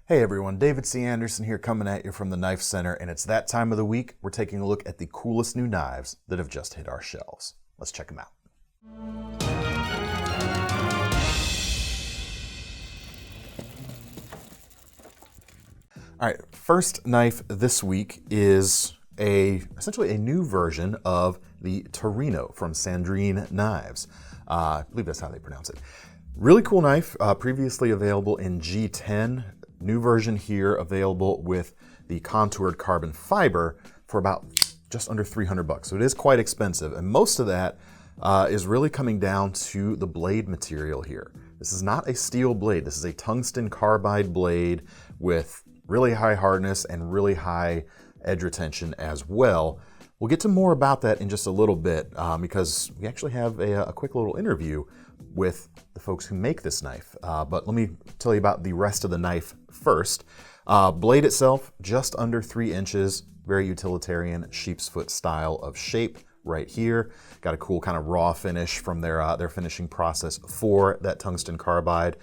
Hey everyone, David C. Anderson here coming at you from the Knife Center, and it's that time of the week we're taking a look at the coolest new knives that have just hit our shelves. Let's check them out. All right, first knife this week is essentially a new version of the Torino from Sandrin Knives. I believe that's how they pronounce it. Really cool knife, previously available in G10. New version here available with the contoured carbon fiber for about just under 300 bucks. So it is quite expensive, and most of that is really coming down to the blade material here. This is not a steel blade. This is a tungsten carbide blade with really high hardness and really high edge retention as well. We'll get to more about that in just a little bit because we actually have a quick little interview with the folks who make this knife. But let me tell you about the rest of the knife first. Blade itself, just under 3 inches, very utilitarian sheep's foot style of shape right here. Got a cool kind of raw finish from their finishing process for that tungsten carbide.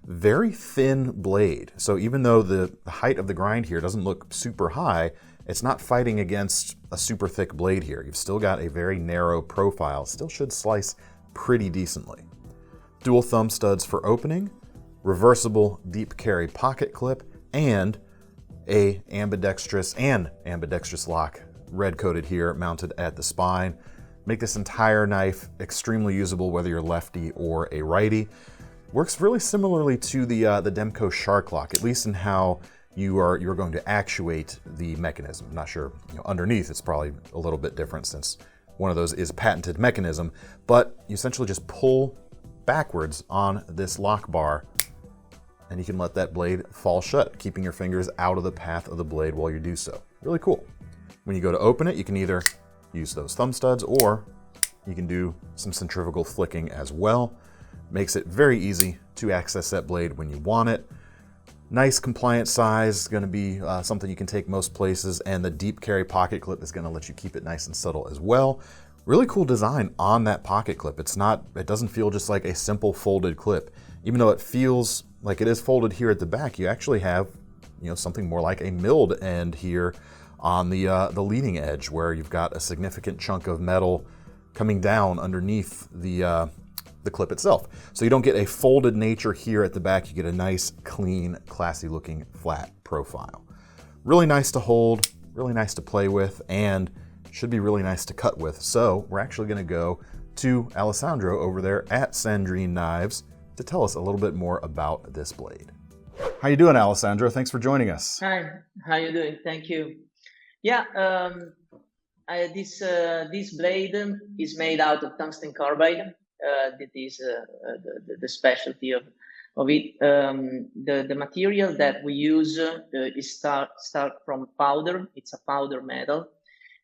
Very thin blade. So even though the height of the grind here doesn't look super high, it's not fighting against a super thick blade here. You've still got a very narrow profile. Still should slice pretty decently. Dual thumb studs for opening, reversible deep carry pocket clip, and a ambidextrous lock, red coated here, mounted at the spine. Make this entire knife extremely usable whether you're lefty or a righty. Works really similarly to the Demco Shark Lock, at least in how you're going to actuate the mechanism. I'm not sure, underneath it's probably a little bit different since one of those is patented mechanism, but you essentially just pull backwards on this lock bar and you can let that blade fall shut, keeping your fingers out of the path of the blade while you do so. Really cool. When you go to open it, you can either use those thumb studs or you can do some centrifugal flicking as well. Makes it very easy to access that blade when you want it. Nice compliant size, going to be something you can take most places, and the deep carry pocket clip is going to let you keep it nice and subtle as well. Really cool design on that pocket clip. It doesn't feel just like a simple folded clip. Even though it feels like it is folded here at the back, you actually have, something more like a milled end here on the leading edge, where you've got a significant chunk of metal coming down underneath the clip itself. So you don't get a folded nature here at the back, you get a nice, clean, classy looking flat profile. Really nice to hold, really nice to play with, and should be really nice to cut with. So we're actually gonna go to Alessandro over there at Sandrin Knives to tell us a little bit more about this blade. How you doing, Alessandro? Thanks for joining us. Hi, how you doing? Thank you. Yeah, this blade is made out of tungsten carbide. That is the specialty of it. The material that we use is start from powder. It's a powder metal,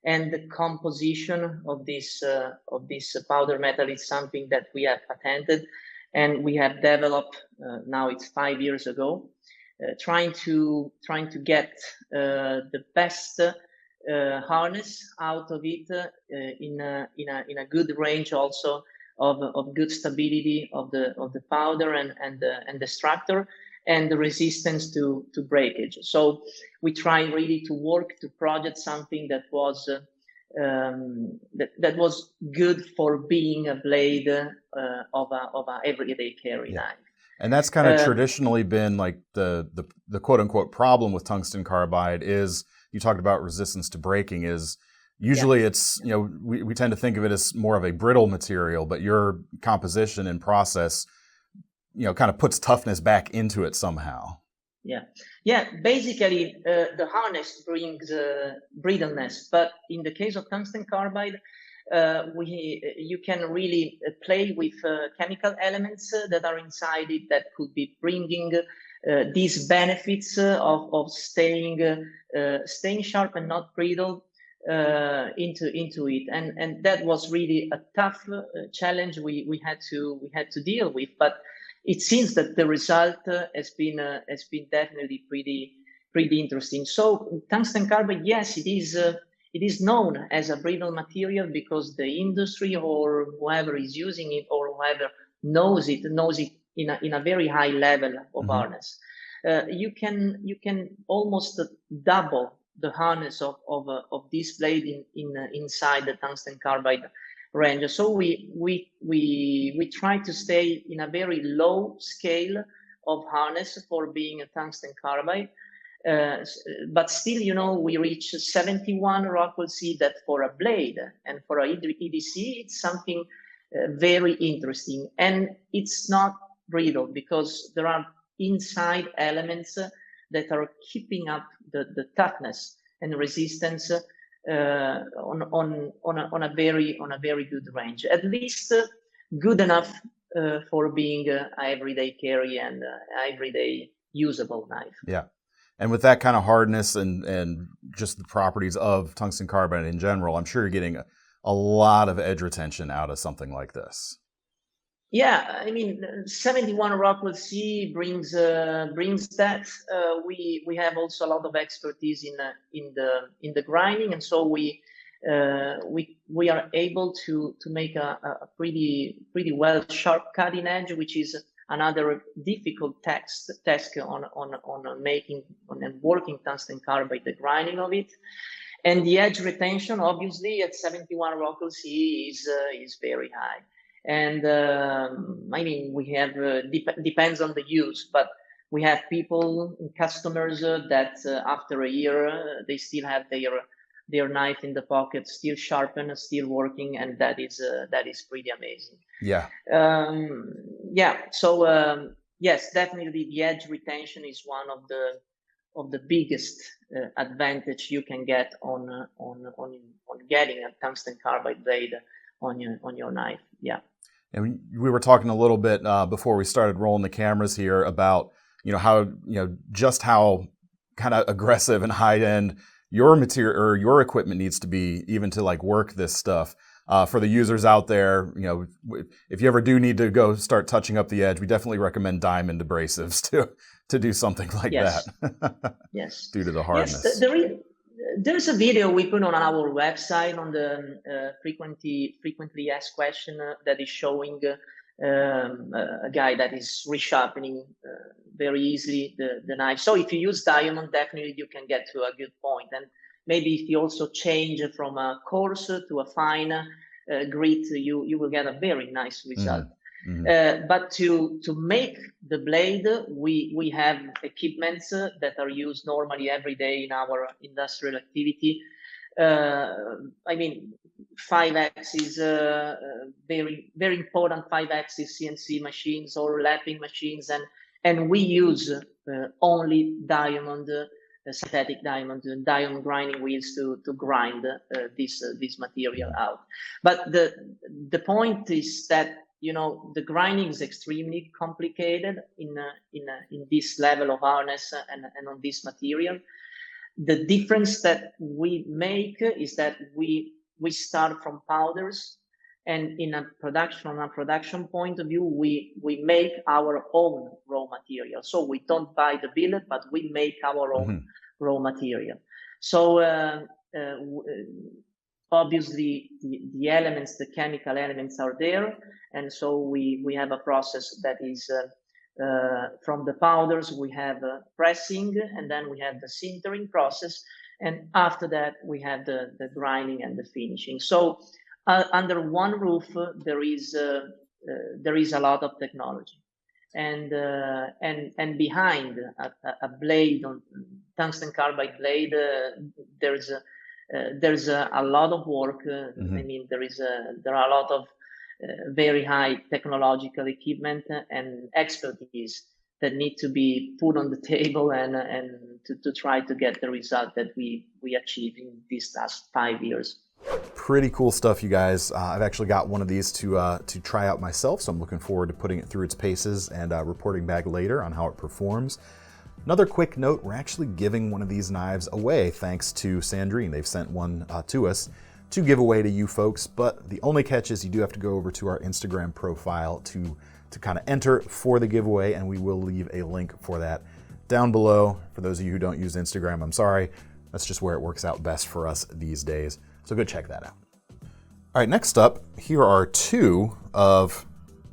and the composition of this powder metal is something that we have patented, and we have developed. Now it's 5 years ago, trying to get the best harness out of it in a good range also. Of good stability of the powder and the structure and the resistance to breakage. So we try really to work to project something that was that was good for being a blade of a everyday carry knife. And that's kind of traditionally been like the quote unquote problem with tungsten carbide is, you talked about resistance to breaking, is usually it's, we tend to think of it as more of a brittle material, but your composition and process, kind of puts toughness back into it somehow. Yeah. Basically, the harness brings brittleness, but in the case of tungsten carbide, you can really play with chemical elements that are inside it that could be bringing these benefits of staying sharp and not brittle into it, and that was really a tough challenge we had to deal with. But it seems that the result has been definitely pretty interesting. So tungsten carbide, yes, it is known as a brittle material because the industry or whoever is using it or whoever knows it in a very high level of hardness. you can almost double the hardness of this blade inside the tungsten carbide range. So we try to stay in a very low scale of harness for being a tungsten carbide. But still, you know, we reach 71 Rockwell C. That for a blade and for a EDC, it's something very interesting. And it's not brittle because there are inside elements that are keeping up the toughness and resistance on a very good range. At least good enough for being an everyday carry and everyday usable knife. Yeah. And with that kind of hardness and just the properties of tungsten carbide in general, I'm sure you're getting a lot of edge retention out of something like this. Yeah, I mean, 71 Rockwell C brings that. We have also a lot of expertise in the grinding, and so we are able to make a pretty well sharp cutting edge, which is another difficult task on making and working tungsten carbide, the grinding of it. And the edge retention, obviously, at 71 Rockwell C is very high. And I mean, we have depends on the use, but we have people, customers that after a year they still have their knife in the pocket, still sharpened, still working, and that is pretty amazing. Yeah. Yeah. So yes, definitely the edge retention is one of the biggest advantage you can get on getting a tungsten carbide blade on your knife. Yeah. And we were talking a little bit before we started rolling the cameras here about, you know, how, you know, just how kind of aggressive and high end your material or your equipment needs to be even to like work this stuff. For the users out there, you know, if you ever do need to go start touching up the edge, we definitely recommend diamond abrasives to do something like that. Yes. Due to the hardness. Yes, there's a video we put on our website on the frequently asked question that is showing a guy that is resharpening very easily the knife. So if you use diamond, definitely you can get to a good point. And maybe if you also change from a coarse to a fine grit, you will get a very nice result. Mm-hmm. But to make the blade, we have equipments that are used normally every day in our industrial activity. I mean, 5-axis, very important 5-axis CNC machines or lapping machines, and we use only diamond, synthetic diamond, and diamond grinding wheels to grind this material out. But the point is that, you know, the grinding is extremely complicated in this level of hardness and on this material. The difference that we make is that we start from powders, and from a production point of view, we make our own raw material. So we don't buy the billet, but we make our own raw material. So obviously the elements, the chemical elements are there, and so we have a process that is from the powders we have pressing, and then we have the sintering process, and after that we have the grinding and the finishing. So under one roof there is a lot of technology, and behind a blade, on tungsten carbide blade, there's a lot of work. I mean, there are a lot of very high technological equipment and expertise that need to be put on the table and to try to get the result that we achieved in these last 5 years. Pretty cool stuff, you guys. I've actually got one of these to try out myself, so I'm looking forward to putting it through its paces and reporting back later on how it performs. Another quick note, we're actually giving one of these knives away thanks to Sandrin. They've sent one to us to give away to you folks, but the only catch is you do have to go over to our Instagram profile to kind of enter for the giveaway, and we will leave a link for that down below. For those of you who don't use Instagram, I'm sorry. That's just where it works out best for us these days. So go check that out. All right, next up, here are 2 of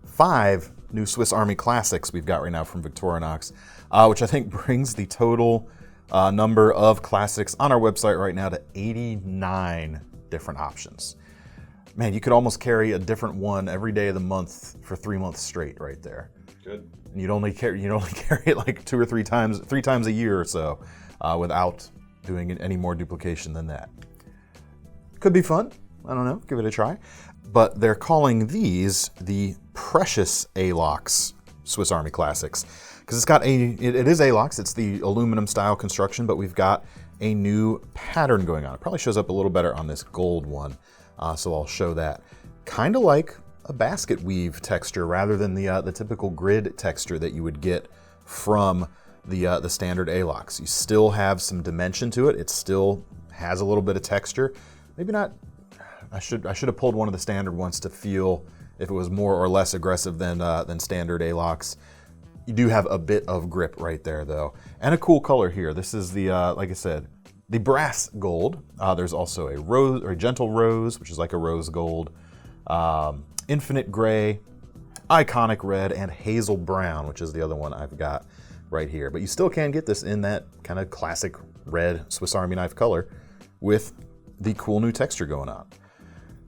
5 new Swiss Army classics we've got right now from Victorinox. which I think brings the total number of classics on our website right now to 89 different options. Man, you could almost carry a different one every day of the month for 3 months straight right there. Good. And you'd only carry it like 2 or 3 times a year or so, without doing any more duplication than that. Could be fun. I don't know. Give it a try. But they're calling these the precious Alox Swiss Army Classics because it is Alox. It's the aluminum style construction, but we've got a new pattern going on. It probably shows up a little better on this gold one. So I'll show that. Kind of like a basket weave texture rather than the typical grid texture that you would get from the standard Alox. You still have some dimension to it. It still has a little bit of texture. Maybe not. I should have pulled one of the standard ones to feel if it was more or less aggressive than standard Alox. You do have a bit of grip right there though, and a cool color here. This is the like I said, the brass gold. There's also a rose or a gentle rose, which is like a rose gold, infinite gray, iconic red, and hazel brown, which is the other one I've got right here. But you still can get this in that kind of classic red Swiss Army knife color with the cool new texture going on.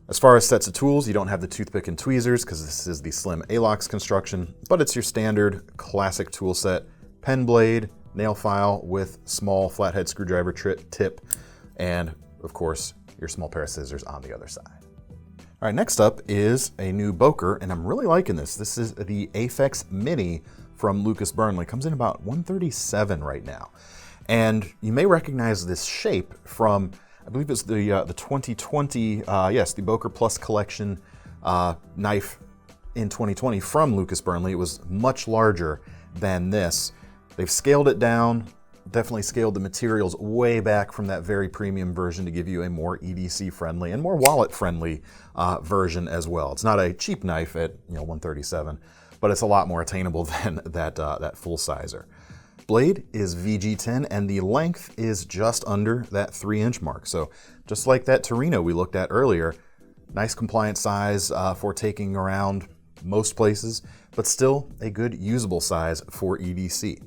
As far as sets of tools, you don't have the toothpick and tweezers because this is the slim Alox construction, but it's your standard classic tool set: pen blade, nail file with small flathead screwdriver tip, and of course, your small pair of scissors on the other side. All right, next up is a new Boker, and I'm really liking this. This is the Aphex Mini from Lucas Burnley. Comes in about $137 right now. And you may recognize this shape from, I believe it's the 2020, yes, the Boker Plus Collection knife in 2020 from Lucas Burnley. It was much larger than this. They've scaled it down, definitely scaled the materials way back from that very premium version to give you a more EDC friendly and more wallet friendly version as well. It's not a cheap knife at $137, but it's a lot more attainable than that full sizer. Blade is VG10 and the length is just under that 3-inch mark. So just like that Torino we looked at earlier, nice compliant size for taking around most places, but still a good usable size for EDC.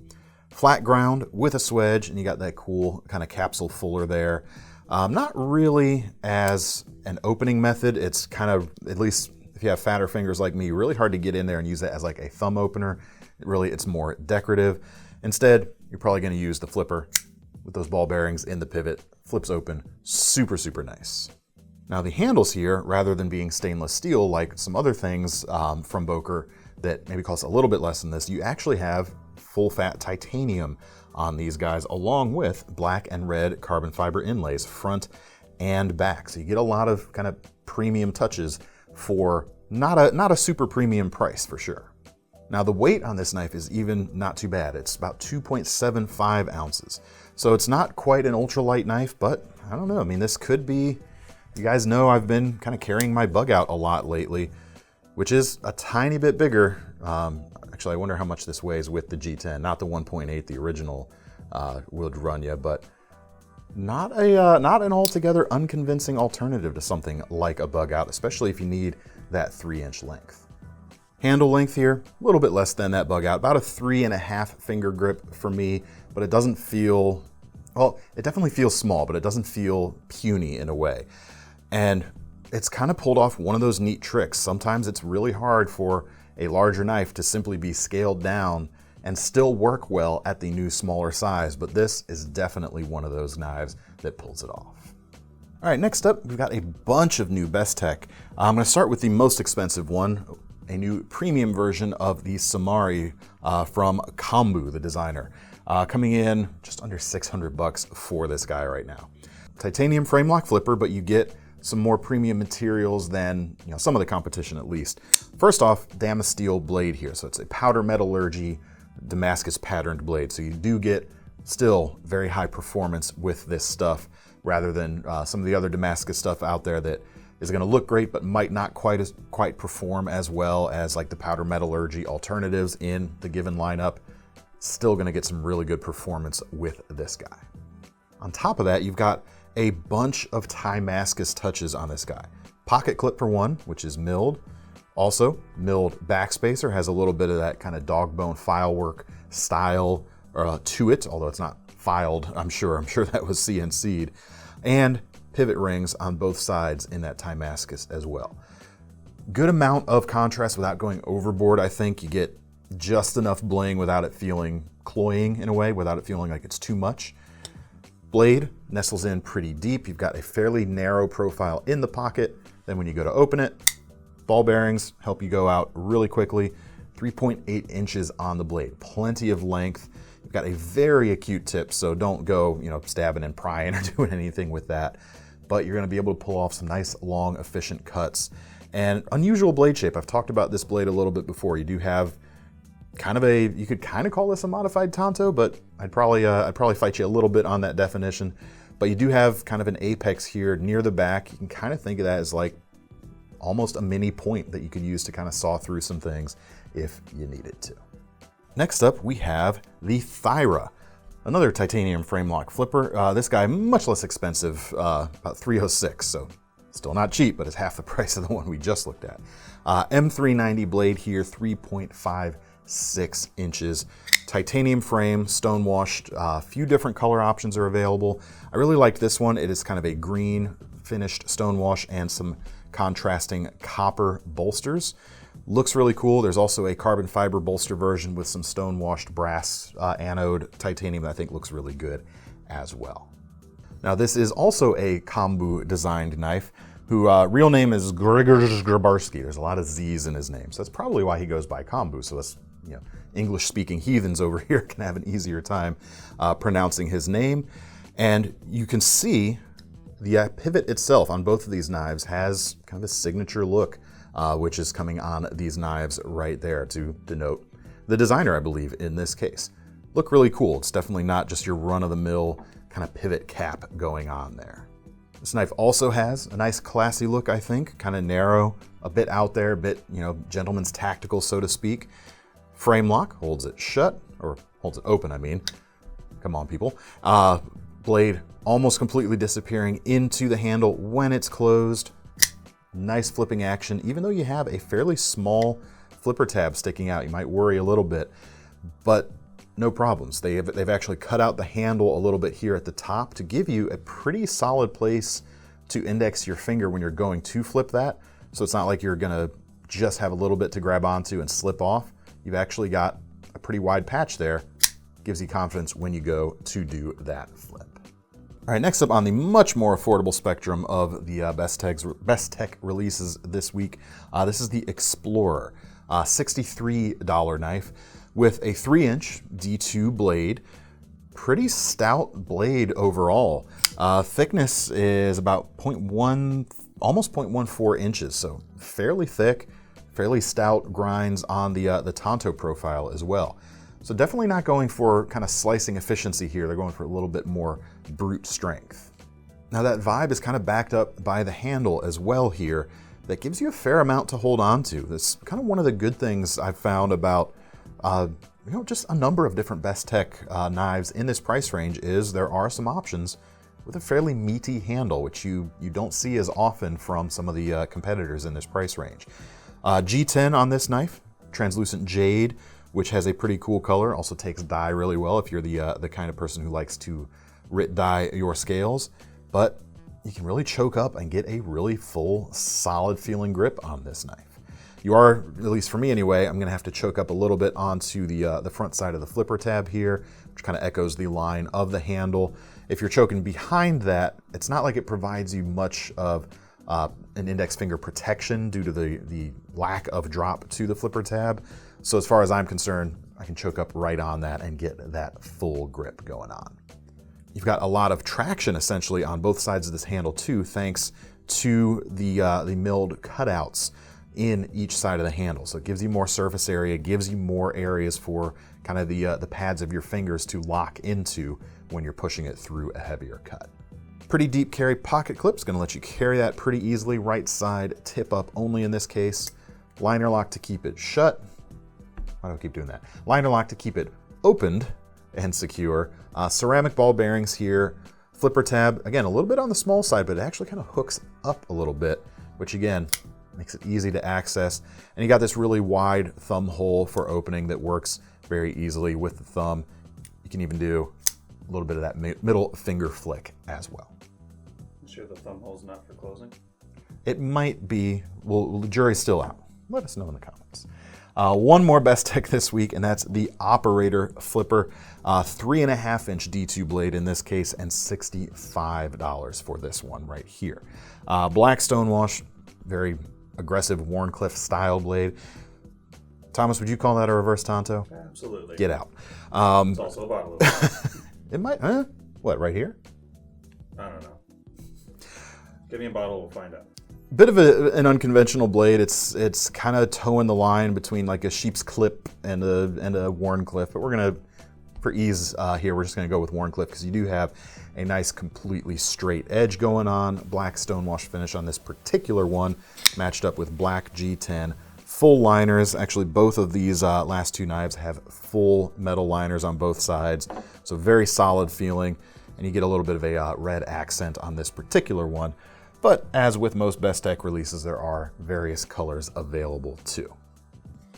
Flat ground with a swedge, and you got that cool kind of capsule fuller there. Not really as an opening method. It's kind of, at least if you have fatter fingers like me, really hard to get in there and use that as like a thumb opener. It's more decorative. Instead, you're probably going to use the flipper with those ball bearings in the pivot. Flips open, super, super nice. Now the handles here, rather than being stainless steel like some other things from Boker that maybe cost a little bit less than this, you actually have full fat titanium on these guys, along with black and red carbon fiber inlays, front and back. So you get a lot of kind of premium touches for not a super premium price for sure. Now the weight on this knife is even not too bad. It's about 2.75 ounces. So it's not quite an ultralight knife, but I don't know. I mean, this could be, you guys know I've been kind of carrying my bug out a lot lately, which is a tiny bit bigger. Actually, I wonder how much this weighs with the G10, not the 1.8, the original would run you, but not an altogether unconvincing alternative to something like a bug out, especially if you need that 3-inch length. Handle length here, a little bit less than that bug out, about a 3.5 finger grip for me, but it doesn't feel, well, it definitely feels small, but it doesn't feel puny in a way. And it's kind of pulled off one of those neat tricks. Sometimes it's really hard for a larger knife to simply be scaled down and still work well at the new smaller size, but this is definitely one of those knives that pulls it off. All right, next up, we've got a bunch of new Bestech. I'm gonna start with the most expensive one, a new premium version of the Samari from Commando, the designer, coming in just under $600 for this guy right now. Titanium frame lock flipper, but you get some more premium materials than some of the competition at least. First off, Damasteel blade here. So it's a powder metallurgy Damascus patterned blade. So you do get still very high performance with this stuff rather than some of the other Damascus stuff out there that is going to look great but might not quite perform as well as like the powder metallurgy alternatives in the given lineup. Still going to get some really good performance with this guy. On top of that, you've got a bunch of Damascus touches on this guy. Pocket clip for one, which is milled. Also, milled backspacer, has a little bit of that kind of dog bone file work style to it, although it's not filed, I'm sure that was CNC'd, and pivot rings on both sides in that Damascus as well. Good amount of contrast without going overboard. I think you get just enough bling without it feeling cloying in a way, without it feeling like it's too much. Blade nestles in pretty deep. You've got a fairly narrow profile in the pocket. Then when you go to open it, ball bearings help you go out really quickly. 3.8 inches on the blade, plenty of length. You've got a very acute tip, so don't go, stabbing and prying or doing anything with that. But you're gonna be able to pull off some nice, long, efficient cuts. And unusual blade shape. I've talked about this blade a little bit before. You do have you could kind of call this a modified tanto, but I'd probably fight you a little bit on that definition. But you do have kind of an apex here near the back. You can kind of think of that as like almost a mini point that you could use to kind of saw through some things if you needed to. Next up, we have the Thyra, another titanium frame lock flipper. This guy, much less expensive, about $306, so still not cheap, but it's half the price of the one we just looked at. M390 blade here, 3.56 inches. Titanium frame, stone washed. A few different color options are available. I really liked this one. It is kind of a green finished stone wash and some contrasting copper bolsters. Looks really cool. There's also a carbon fiber bolster version with some stone washed brass anode titanium that I think looks really good as well. Now this is also a Commando designed knife, who real name is Grigor Grabarski. There's a lot of Z's in his name, so that's probably why he goes by Commando. So us, English-speaking heathens over here can have an easier time pronouncing his name. And you can see the pivot itself on both of these knives has kind of a signature look, which is coming on these knives right there to denote the designer, I believe, in this case. Look really cool. It's definitely not just your run-of-the-mill kind of pivot cap going on there. This knife also has a nice classy look, I think, kind of narrow, a bit out there, a bit, gentleman's tactical, so to speak. Frame lock holds it shut, or holds it open, I mean. Come on, people. Blade almost completely disappearing into the handle when it's closed. Nice flipping action, even though you have a fairly small flipper tab sticking out. You might worry a little bit, but no problems. They've actually cut out the handle a little bit here at the top to give you a pretty solid place to index your finger when you're going to flip that. So it's not like you're gonna just have a little bit to grab onto and slip off. You've actually got a pretty wide patch there. Gives you confidence when you go to do that flip. All right, next up on the much more affordable spectrum of the Bestech releases this week, this is the Explorer, $63 knife with a 3-inch D2 blade. Pretty stout blade overall. Thickness is about almost 0.14 inches, so fairly thick, fairly stout grinds on the tanto profile as well. So definitely not going for kind of slicing efficiency here. They're going for a little bit more brute strength. Now that vibe is kind of backed up by the handle as well here. That gives you a fair amount to hold on to. That's kind of one of the good things I've found about just a number of different Bestech knives in this price range is there are some options with a fairly meaty handle, which you don't see as often from some of the competitors in this price range. G10 on this knife, translucent jade, which has a pretty cool color. Also takes dye really well if you're the kind of person who likes to writ dye your scales. But you can really choke up and get a really full, solid feeling grip on this knife. You are, at least for me anyway, I'm gonna have to choke up a little bit onto the front side of the flipper tab here, which kind of echoes the line of the handle. If you're choking behind that, it's not like it provides you much of an index finger protection due to the lack of drop to the flipper tab. So as far as I'm concerned, I can choke up right on that and get that full grip going on. You've got a lot of traction essentially on both sides of this handle too, thanks to the milled cutouts in each side of the handle. So it gives you more surface area, gives you more areas for kind of the pads of your fingers to lock into when you're pushing it through a heavier cut. Pretty deep carry pocket clip's gonna let you carry that pretty easily. Right side tip up only in this case. Liner lock to keep it shut. Why do I keep doing that? Liner lock to keep it opened and secure. Ceramic ball bearings here. Flipper tab, again, a little bit on the small side, but it actually kind of hooks up a little bit, which again, makes it easy to access. And you got this really wide thumb hole for opening that works very easily with the thumb. You You can even do a little bit of that middle finger flick as well. You sure the thumb hole's not for closing? It might be. Well, the jury's still out. Let us know in the comments. One more Bestech this week, and that's the Operator Flipper. 3.5-inch D2 blade in this case, and $65 for this one right here. Black stonewash, very aggressive Wharncliffe style blade. Thomas, would you call that a reverse Tonto? Absolutely. Get out. It's also a bottle of It might, huh? What, right here? I don't know. Give me a bottle, we'll find out. Bit of an unconventional blade. It's kind of towing the line between like a sheep's clip and a Wharncliffe, but we're gonna, for ease here, we're just gonna go with Wharncliffe because you do have a nice completely straight edge going on. Black stonewash finish on this particular one, matched up with black G10 full liners. Actually, both of these last two knives have full metal liners on both sides, so very solid feeling, and you get a little bit of a red accent on this particular one. But as with most Bestech releases, there are various colors available too.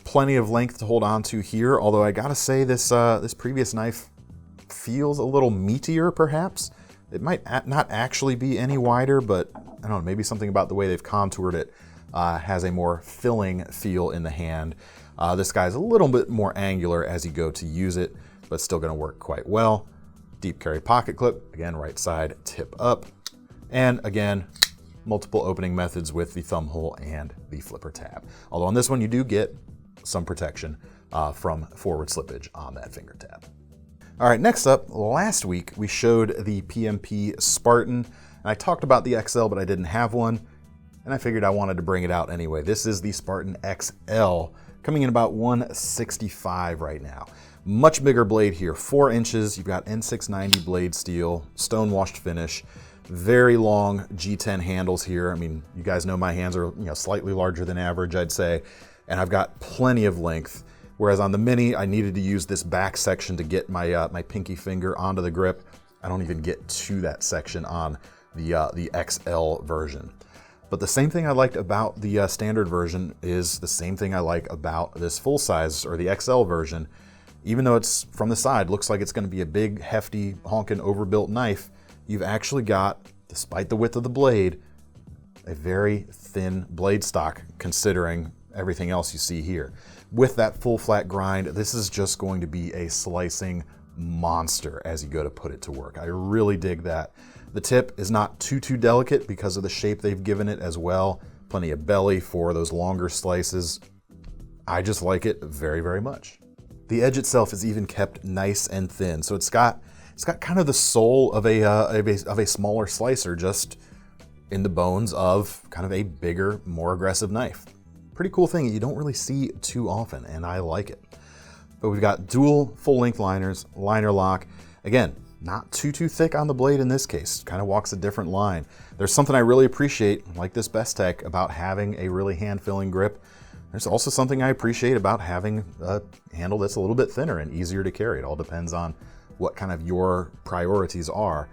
Plenty of length to hold on to here, although I gotta say this previous knife feels a little meatier perhaps. It might not actually be any wider, but I don't know, maybe something about the way they've contoured it has a more filling feel in the hand. This guy's a little bit more angular as you go to use it, but still gonna work quite well. Deep carry pocket clip, again, right side tip up. And again, multiple opening methods with the thumb hole and the flipper tab. Although on this one, you do get some protection from forward slippage on that finger tab. All right, next up, last week we showed the PMP Spartan, and I talked about the XL, but I didn't have one, and I figured I wanted to bring it out anyway. This is the Spartan XL, coming in about $165 right now. Much bigger blade here, 4 inches. You've got N690 blade steel, stone-washed finish. Very long G10 handles here. I mean, you guys know my hands are slightly larger than average, I'd say, and I've got plenty of length. Whereas on the Mini, I needed to use this back section to get my my pinky finger onto the grip. I don't even get to that section on the XL version. But the same thing I liked about the standard version is the same thing I like about this full size or the XL version. Even though it's from the side, looks like it's going to be a big, hefty, honking, overbuilt knife, you've actually got, despite the width of the blade, a very thin blade stock considering everything else you see here. With that full flat grind, this is just going to be a slicing monster as you go to put it to work. I really dig that. The tip is not too delicate because of the shape they've given it as well. Plenty of belly for those longer slices. I just like it very, very much. The edge itself is even kept nice and thin, so it's got kind of the soul of a smaller slicer, just in the bones of kind of a bigger, more aggressive knife. Pretty cool thing you don't really see too often, and I like it. But we've got dual full-length liners, liner lock. Again, not too thick on the blade in this case. Kind of walks a different line. There's something I really appreciate, like this Bestech, about having a really hand-filling grip. There's also something I appreciate about having a handle that's a little bit thinner and easier to carry. It all depends on what kind of your priorities are,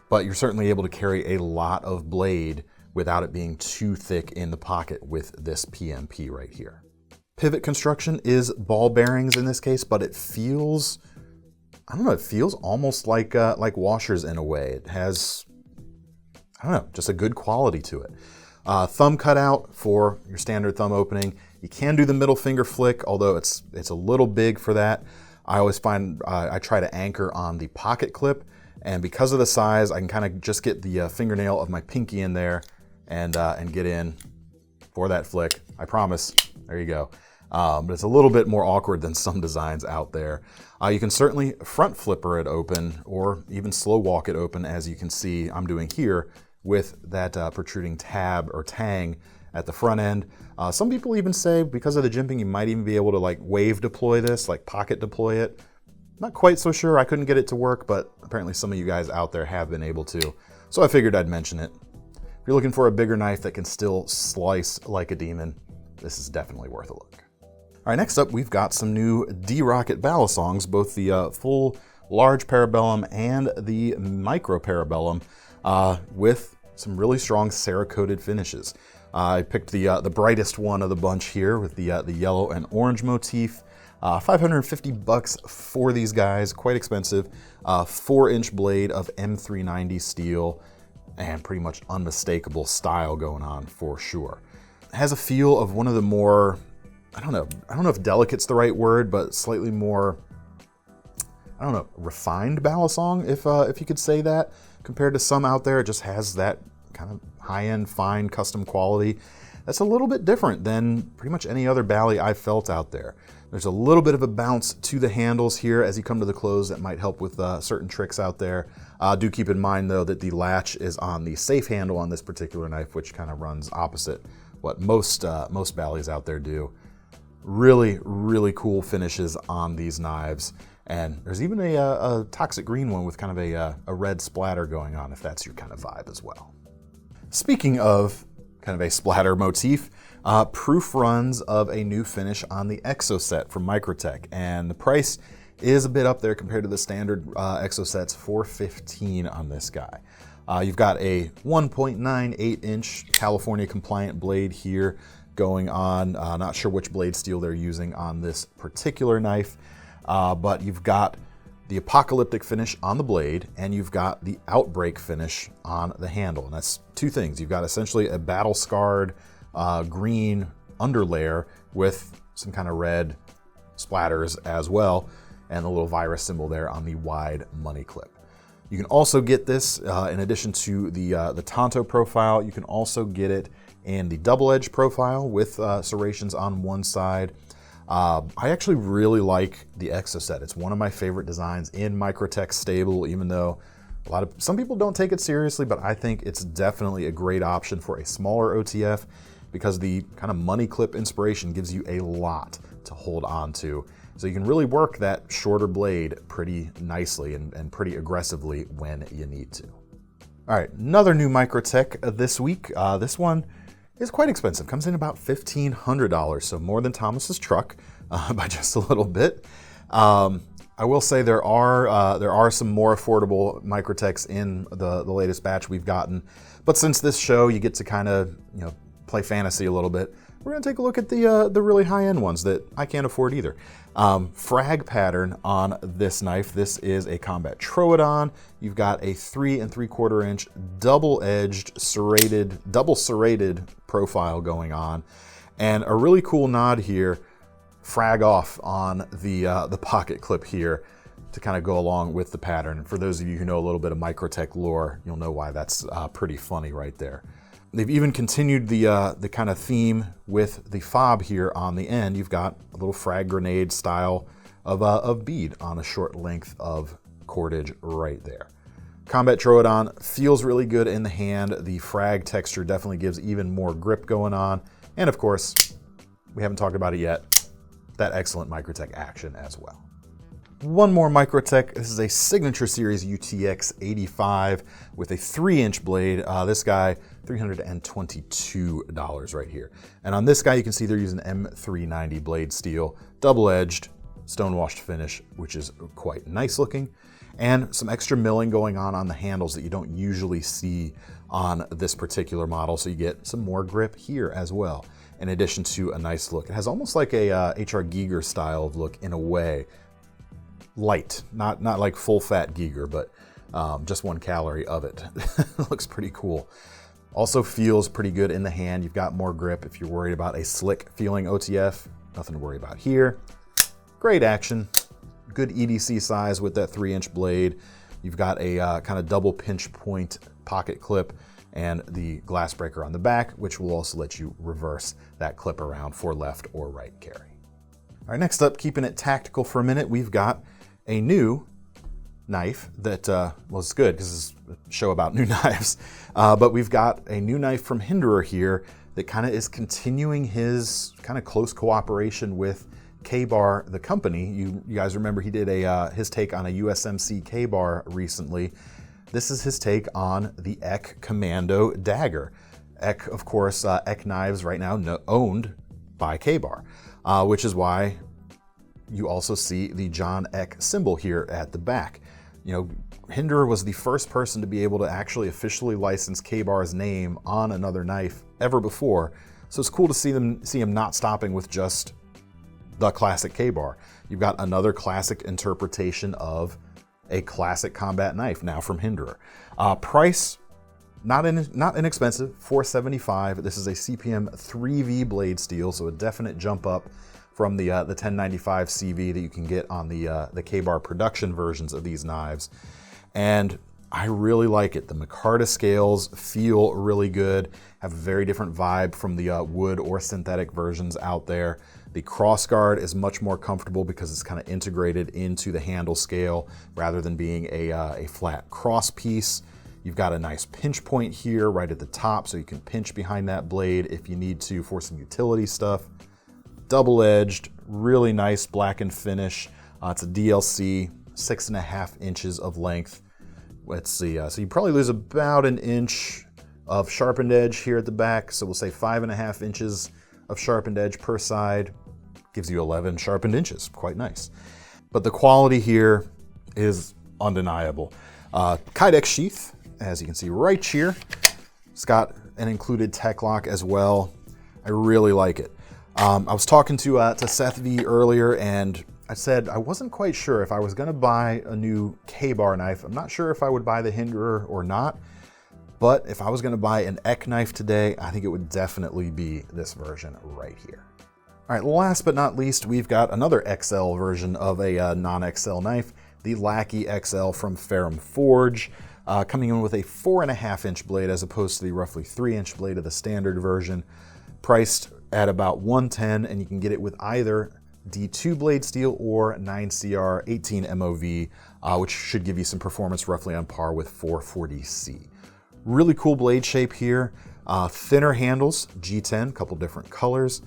but you're certainly able to carry a lot of blade without it being too thick in the pocket with this PMP right here. Pivot construction is ball bearings in this case, but it feels, I don't know, it feels almost like washers in a way. It has, I don't know, just a good quality to it. Thumb cutout for your standard thumb opening. You can do the middle finger flick, although it's a little big for that. I always find I try to anchor on the pocket clip, and because of the size, I can kind of just get the fingernail of my pinky in there and get in for that flick. I promise. There you go. But it's a little bit more awkward than some designs out there. You can certainly front flipper it open or even slow walk it open, as you can see I'm doing here with that protruding tab or tang at the front end. Some people even say because of the jimping, you might even be able to like wave deploy this, like pocket deploy it. Not quite so sure. I couldn't get it to work, but apparently some of you guys out there have been able to. So I figured I'd mention it. If you're looking for a bigger knife that can still slice like a demon, this is definitely worth a look. All right, next up, we've got some new D-Rocket balisongs, both the full large Parabellum and the Micro Parabellum, with some really strong Cerakoted finishes. I picked the brightest one of the bunch here with the yellow and orange motif. $550 for these guys, quite expensive. 4-inch blade of M390 steel, and pretty much unmistakable style going on for sure. It has a feel of one of the more, I don't know if delicate's the right word, but slightly more, I don't know, refined balisong, if you could say that, compared to some out there. It just has that kind of high-end, fine, custom quality that's a little bit different than pretty much any other bally I've felt out there. There's a little bit of a bounce to the handles here as you come to the close that might help with certain tricks out there. Do keep in mind though that the latch is on the safe handle on this particular knife, which kind of runs opposite what most ballies out there do. Really, really cool finishes on these knives. And there's even a toxic green one with kind of a red splatter going on, if that's your kind of vibe as well. Speaking of kind of a splatter motif, proof runs of a new finish on the Exocet from Microtech, and the price is a bit up there compared to the standard Exocets, $415 on this guy. You've got a 1.98-inch California compliant blade here going on. Not sure which blade steel they're using on this particular knife, but you've got the apocalyptic finish on the blade, and you've got the Outbreak finish on the handle. And that's two things. You've got essentially a battle-scarred green underlayer with some kind of red splatters as well, and the little virus symbol there on the wide money clip. You can also get this, in addition to the Tonto profile, you can also get it in the double-edged profile with serrations on one side. I actually really like the Exocet. It's one of my favorite designs in Microtech stable, even though some people don't take it seriously, but I think it's definitely a great option for a smaller OTF because the kind of money clip inspiration gives you a lot to hold on to. So you can really work that shorter blade pretty nicely and pretty aggressively when you need to. All right, another new Microtech this week. This one is quite expensive, comes in about $1,500, so more than Thomas's truck by just a little bit. I will say there are some more affordable Microtechs in the latest batch we've gotten, but since this show you get to kind of play fantasy a little bit, we're gonna take a look at the really high-end ones that I can't afford either. Frag pattern on this knife. This is a combat Troodon. You've got a 3 3/4-inch double-edged double serrated profile going on, and a really cool nod here, frag off on the pocket clip here to kind of go along with the pattern. And for those of you who know a little bit of Microtech lore, you'll know why that's pretty funny right there. They've even continued the kind of theme with the fob here on the end. You've got a little frag grenade style of bead on a short length of cordage right there. Combat Troodon feels really good in the hand. The frag texture definitely gives even more grip going on. And of course, we haven't talked about it yet, that excellent Microtech action as well. One more Microtech. This is a Signature Series UTX 85 with a 3-inch blade. This guy, $322 right here. And on this guy, you can see they're using M390 blade steel, double-edged, stone-washed finish, which is quite nice looking. And some extra milling going on the handles that you don't usually see on this particular model, so you get some more grip here as well, in addition to a nice look. It has almost like a H.R. Giger style of look in a way. Light, not like full-fat Giger, but just 1 calorie of it. Looks pretty cool. Also feels pretty good in the hand. You've got more grip. If you're worried about a slick feeling OTF, nothing to worry about here. Great action. Good EDC size with that 3-inch blade. You've got a kind of double pinch point pocket clip and the glass breaker on the back, which will also let you reverse that clip around for left or right carry. All right, next up, keeping it tactical for a minute, we've got a new knife that, well, it's good because it's a show about new knives, but we've got a new knife from Hinderer here that kind of is continuing his kind of close cooperation with K-Bar, the company. You guys remember he did his take on a USMC K-Bar recently. This is his take on the Ek Commando Dagger. Ek, of course, Ek Knives right now owned by K-Bar, which is why you also see the John Ek symbol here at the back. Hinderer was the first person to be able to actually officially license K-Bar's name on another knife ever before. So it's cool to see him not stopping with just the classic K-bar. You've got another classic interpretation of a classic combat knife, now from Hinderer. Price, not inexpensive, $475. This is a CPM 3V blade steel, so a definite jump up from the 1095 CV that you can get on the K-bar production versions of these knives. And I really like it. The micarta scales feel really good, have a very different vibe from the wood or synthetic versions out there. The crossguard is much more comfortable because it's kind of integrated into the handle scale rather than being a flat cross piece. You've got a nice pinch point here right at the top, so you can pinch behind that blade if you need to for some utility stuff. Double-edged, really nice blackened finish. It's a DLC, 6.5 inches of length. Let's see, so you probably lose about an inch of sharpened edge here at the back. So we'll say 5.5 inches of sharpened edge per side. Gives you 11 sharpened inches, quite nice. But the quality here is undeniable. Kydex sheath, as you can see right here. It's got an included tech lock as well. I really like it. I was talking to Seth V earlier, and I said I wasn't quite sure if I was gonna buy a new K-bar knife. I'm not sure if I would buy the Hinderer or not, but if I was gonna buy an Ek knife today, I think it would definitely be this version right here. All right, last but not least, we've got another XL version of a non-XL knife, the Lackey XL from Ferrum Forge, coming in with a 4.5-inch blade as opposed to the roughly 3-inch blade of the standard version, priced at about $110, and you can get it with either D2 blade steel or 9CR 18 MOV, which should give you some performance roughly on par with 440C. Really cool blade shape here. Thinner handles, G10, a couple different colors.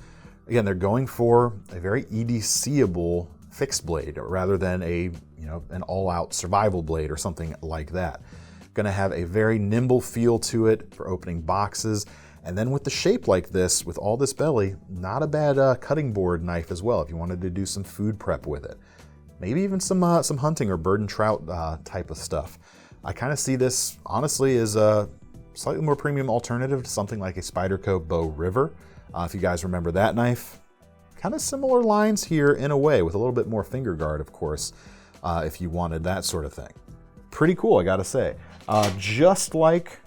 Again, they're going for a very EDC-able fixed blade rather than an all-out survival blade or something like that. Gonna have a very nimble feel to it for opening boxes. And then with the shape like this, with all this belly, not a bad cutting board knife as well if you wanted to do some food prep with it. Maybe even some hunting or bird and trout type of stuff. I kind of see this, honestly, as a slightly more premium alternative to something like a Spyderco Bow River. If you guys remember that knife. Kind of similar lines here in a way, with a little bit more finger guard, of course, if you wanted that sort of thing. Pretty cool, I gotta say. Just like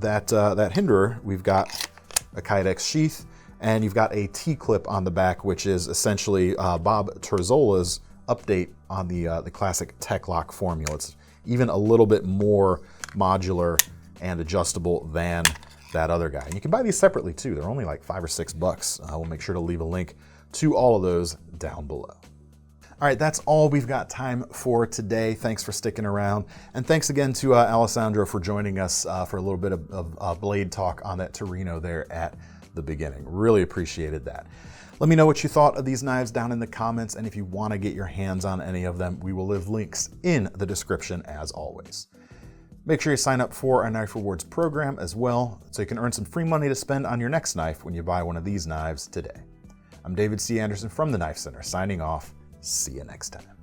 that Hinderer, we've got a Kydex sheath, and you've got a T-clip on the back, which is essentially Bob Terzola's update on the classic tech lock formula. It's even a little bit more modular and adjustable than that other guy. And you can buy these separately too. They're only like $5 or $6. We'll make sure to leave a link to all of those down below. All right, that's all we've got time for today. Thanks for sticking around. And thanks again to Alessandro for joining us for a little bit of blade talk on that Torino there at the beginning. Really appreciated that. Let me know what you thought of these knives down in the comments, and if you want to get your hands on any of them, we will leave links in the description as always. Make sure you sign up for our Knife Rewards program as well, so you can earn some free money to spend on your next knife when you buy one of these knives today. I'm David C. Anderson from the KnifeCenter, signing off. See you next time.